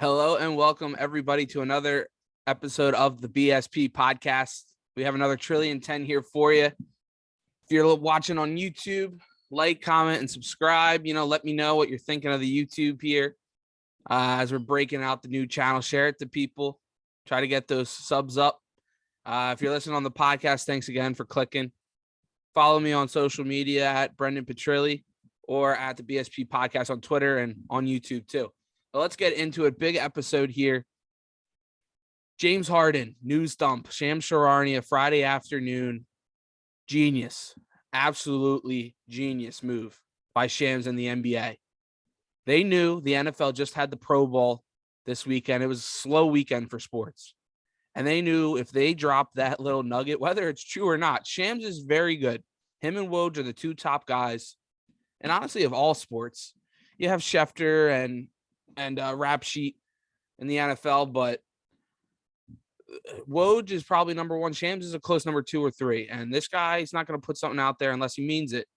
Hello and welcome everybody to another episode of the BSP podcast. We have another Trillion 10 here for you. If you're watching on YouTube, like, comment, and subscribe. Let me know what you're thinking of the YouTube here. As we're breaking out the new channel, share it to people. Try to get those subs up. If you're listening on the podcast, thanks again for clicking. Follow me on social media at Brendan Petrilli or at the BSP podcast on Twitter and on YouTube too. But let's get into it. Big episode here. James Harden, news dump, Shams Charania, Friday afternoon. Genius. Absolutely genius move by Shams and the NBA. They knew the NFL just had the Pro Bowl this weekend. It was a slow weekend for sports. And they knew if they dropped that little nugget, whether it's true or not, Shams is very good. Him and Woj are the two top guys. And honestly, of all sports, you have Schefter and Rap Sheet in the NFL, but Woj is probably number one. Shams is a close number 2 or 3. And this guy is not going to put something out there unless he means it.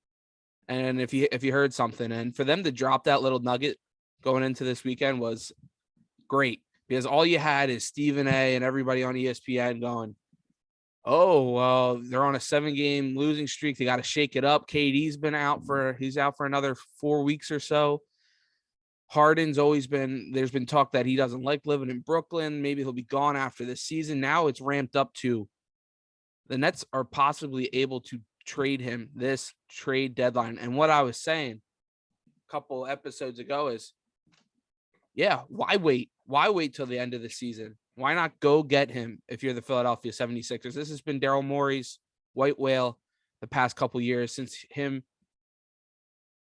And if he heard something, and for them to drop that little nugget going into this weekend was great, because all you had is Stephen A and everybody on ESPN going, oh, well, they're on a 7-game losing streak. They got to shake it up. KD's been out he's out for another 4 weeks or so. Harden's there's been talk that he doesn't like living in Brooklyn. Maybe he'll be gone after this season. Now it's ramped up to the Nets are possibly able to trade him this trade deadline. And what I was saying a couple episodes ago is, yeah, why wait? Why wait till the end of the season? Why not go get him if you're the Philadelphia 76ers? This has been Daryl Morey's white whale the past couple years since him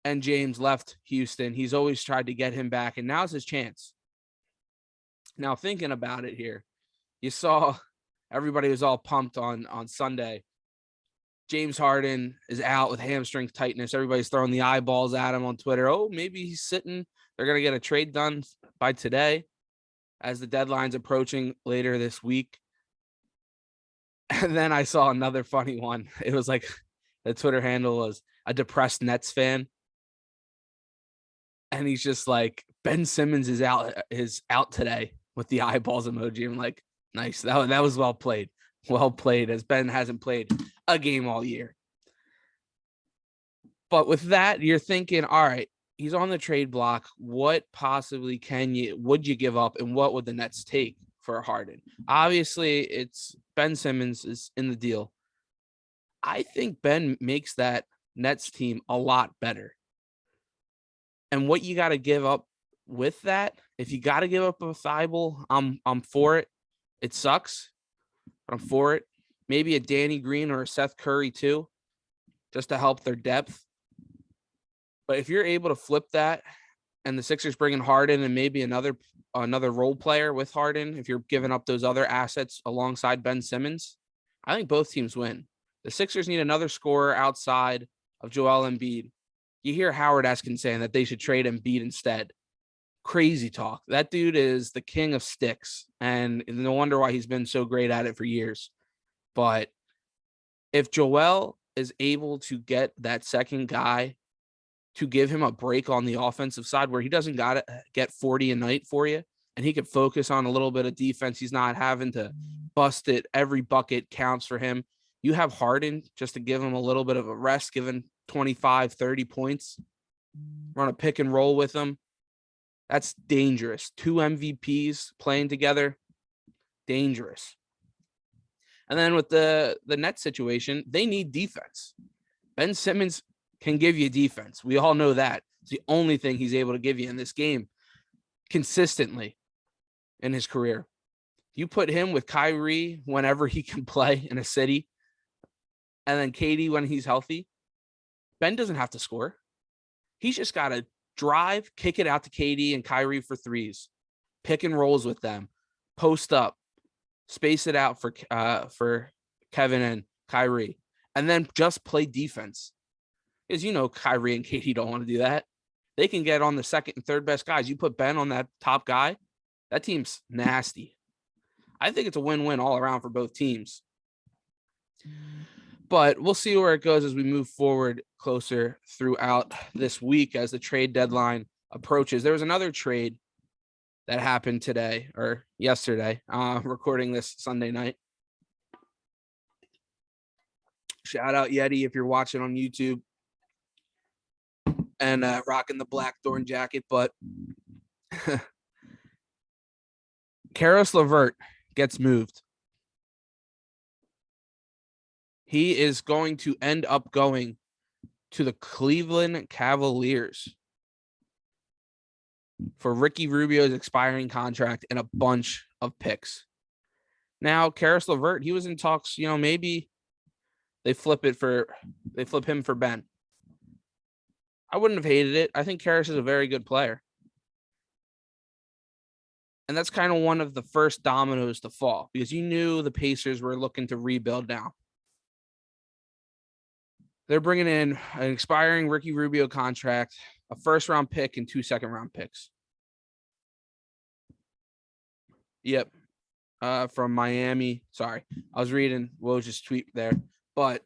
and James left Houston. He's always tried to get him back, and now's his chance. Now, thinking about it here, you saw everybody was all pumped on Sunday. James Harden is out with hamstring tightness. Everybody's throwing the eyeballs at him on Twitter. Oh, maybe he's sitting. They're going to get a trade done by today as the deadline's approaching later this week. And then I saw another funny one. It was like the Twitter handle was a depressed Nets fan. And he's just like, Ben Simmons is out today with the eyeballs emoji. I'm like, nice. That was well played. Well played, as Ben hasn't played a game all year. But with that, you're thinking, all right, he's on the trade block. What possibly would you give up, and what would the Nets take for Harden? Obviously, it's Ben Simmons is in the deal. I think Ben makes that Nets team a lot better. And what you got to give up with that, if you got to give up a Thibault, I'm for it. It sucks, but I'm for it. Maybe a Danny Green or a Seth Curry too, just to help their depth. But if you're able to flip that, and the Sixers bring in Harden and maybe another role player with Harden, if you're giving up those other assets alongside Ben Simmons, I think both teams win. The Sixers need another scorer outside of Joel Embiid. You hear Howard Eskin saying that they should trade Embiid instead. Crazy talk. That dude is the king of sticks, and no wonder why he's been so great at it for years. But if Joel is able to get that second guy to give him a break on the offensive side where he doesn't got to get 40 a night for you, and he could focus on a little bit of defense, he's not having to bust it. Every bucket counts for him. You have Harden just to give him a little bit of a rest, given 25, 30 points, run a pick and roll with him. That's dangerous. 2 MVPs playing together, dangerous. And then with the Nets situation, they need defense. Ben Simmons can give you defense. We all know that. It's the only thing he's able to give you in this game consistently in his career. You put him with Kyrie whenever he can play in a city, and then KD when he's healthy, Ben doesn't have to score. He's just got to drive, kick it out to KD and Kyrie for threes, pick and rolls with them, post up, space it out for Kevin and Kyrie, and then just play defense. Because Kyrie and KD don't want to do that. They can get on the second and third best guys. You put Ben on that top guy, that team's nasty. I think it's a win-win all around for both teams. But we'll see where it goes as we move forward closer throughout this week as the trade deadline approaches. There was another trade that happened today or yesterday, recording this Sunday night. Shout out Yeti if you're watching on YouTube and rocking the Blackthorn jacket. But Karis LeVert gets moved. He is going to end up going to the Cleveland Cavaliers for Ricky Rubio's expiring contract and a bunch of picks. Now, Karis LeVert, he was in talks, maybe they flip him for Ben. I wouldn't have hated it. I think Karis is a very good player. And that's kind of one of the first dominoes to fall because you knew the Pacers were looking to rebuild now. They're bringing in an expiring Ricky Rubio contract, a first-round pick, and 2 second-round picks. Yep. From Miami. Sorry. I was reading Woj's tweet there. But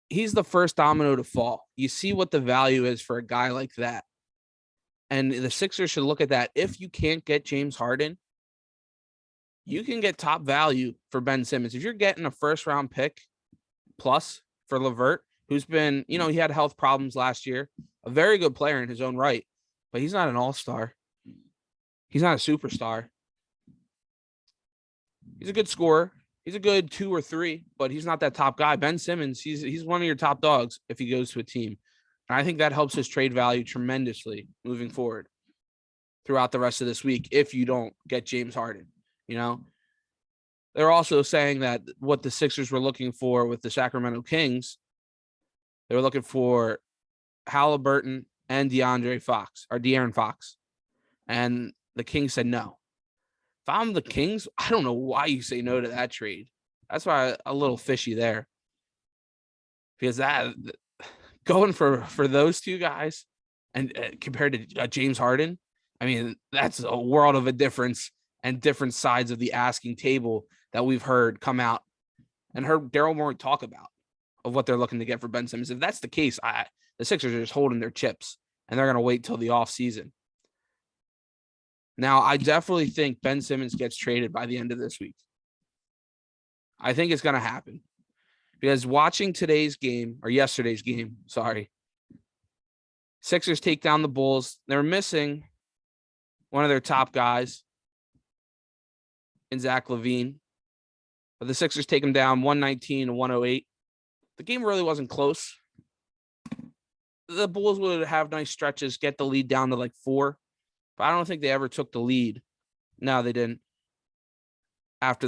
he's the first domino to fall. You see what the value is for a guy like that. And the Sixers should look at that. If you can't get James Harden, you can get top value for Ben Simmons. If you're getting a first-round pick plus for LeVert, who's been, he had health problems last year, a very good player in his own right, but he's not an all-star. He's not a superstar. He's a good scorer. He's a good 2 or 3, but he's not that top guy. Ben Simmons, he's one of your top dogs if he goes to a team. And I think that helps his trade value tremendously moving forward throughout the rest of this week if you don't get James Harden. They're also saying that what the Sixers were looking for with the Sacramento Kings, they were looking for Halliburton and De'Aaron Fox. And the Kings said no. If I'm the Kings, I don't know why you say no to that trade. That's why a little fishy there. Because that going for those two guys and compared to James Harden, I mean, that's a world of a difference and different sides of the asking table that we've heard come out and heard Daryl Morey talk about of what they're looking to get for Ben Simmons. If that's the case, the Sixers are just holding their chips and they're going to wait till the offseason. Now, I definitely think Ben Simmons gets traded by the end of this week. I think it's going to happen because watching yesterday's game, Sixers take down the Bulls. They're missing one of their top guys in Zach LaVine, but the Sixers take them down 119 to 108. The game really wasn't close. The Bulls would have nice stretches, get the lead down to like 4. But I don't think they ever took the lead. No, they didn't. After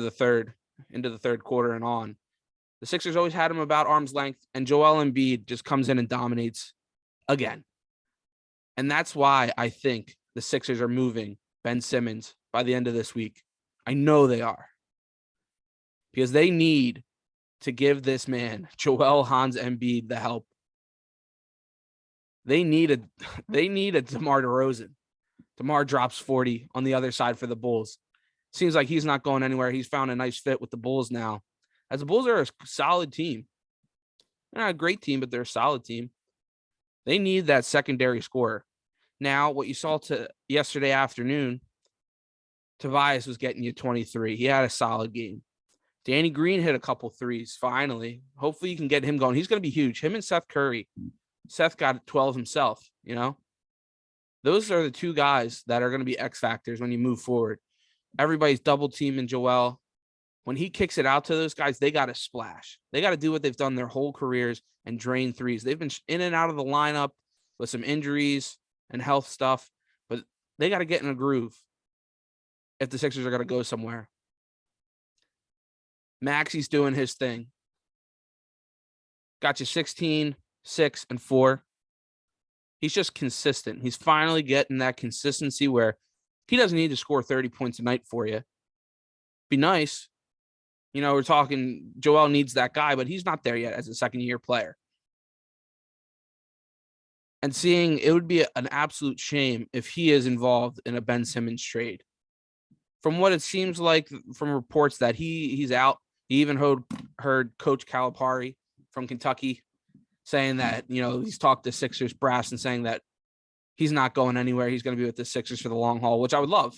into the third quarter and on. The Sixers always had him about arm's length, and Joel Embiid just comes in and dominates again. And that's why I think the Sixers are moving Ben Simmons by the end of this week. I know they are. Because they need to give this man, Joel Hans Embiid, the help. They need a DeMar DeRozan. DeMar drops 40 on the other side for the Bulls. Seems like he's not going anywhere. He's found a nice fit with the Bulls now. As the Bulls are a solid team. They're not a great team, but they're a solid team. They need that secondary scorer. Now, what you saw yesterday afternoon, Tobias was getting you 23. He had a solid game. Danny Green hit a couple threes, finally. Hopefully you can get him going. He's going to be huge. Him and Seth Curry. Seth got 12 himself, Those are the two guys that are going to be X factors when you move forward. Everybody's double teaming Joel. When he kicks it out to those guys, they got to splash. They got to do what they've done their whole careers and drain threes. They've been in and out of the lineup with some injuries and health stuff, but they got to get in a groove if the Sixers are going to go somewhere. Maxi's doing his thing. Got you 16, 6, and 4. He's just consistent. He's finally getting that consistency where he doesn't need to score 30 points a night for you. Be nice. We're talking Joel needs that guy, but he's not there yet as a second-year player. And it would be an absolute shame if he is involved in a Ben Simmons trade. From what it seems like from reports that he's out, he even heard Coach Calipari from Kentucky saying that, he's talked to Sixers brass and saying that he's not going anywhere. He's going to be with the Sixers for the long haul, which I would love.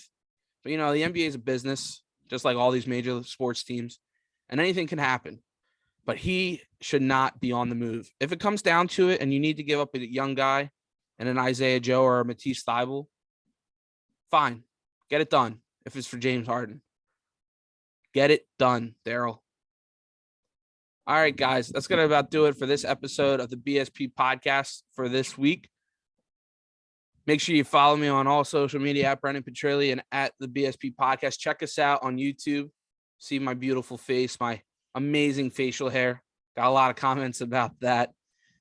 But, the NBA is a business, just like all these major sports teams, and anything can happen. But he should not be on the move. If it comes down to it and you need to give up a young guy and an Isaiah Joe or a Matisse Thybulle, fine. Get it done if it's for James Harden. Get it done, Daryl. All right, guys, that's going to about do it for this episode of the BSP podcast for this week. Make sure you follow me on all social media at Brendan Petrilli and at the BSP podcast. Check us out on YouTube. See my beautiful face, my amazing facial hair. Got a lot of comments about that.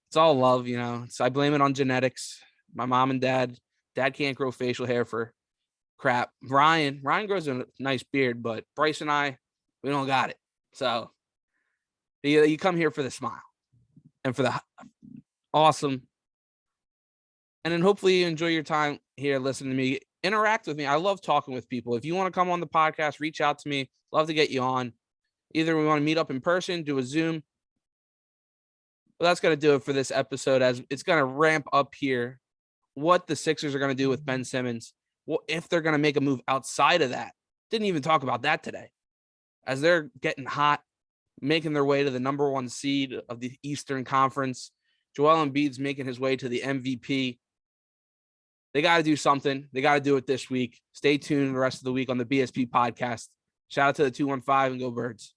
It's all love, I blame it on genetics. My mom and dad can't grow facial hair for crap. Ryan grows a nice beard, but Bryce and I, we don't got it. So you come here for the smile and for the awesome. And then hopefully you enjoy your time here listening to me. Interact with me. I love talking with people. If you want to come on the podcast, reach out to me. Love to get you on. Either we want to meet up in person, do a Zoom. But that's going to do it for this episode, as it's going to ramp up here what the Sixers are going to do with Ben Simmons. Well, if they're going to make a move outside of that. Didn't even talk about that today. As they're getting hot, making their way to the number 1 seed of the Eastern Conference. Joel Embiid's making his way to the MVP. They got to do something. They got to do it this week. Stay tuned the rest of the week on the BSP podcast. Shout out to the 215 and go Birds.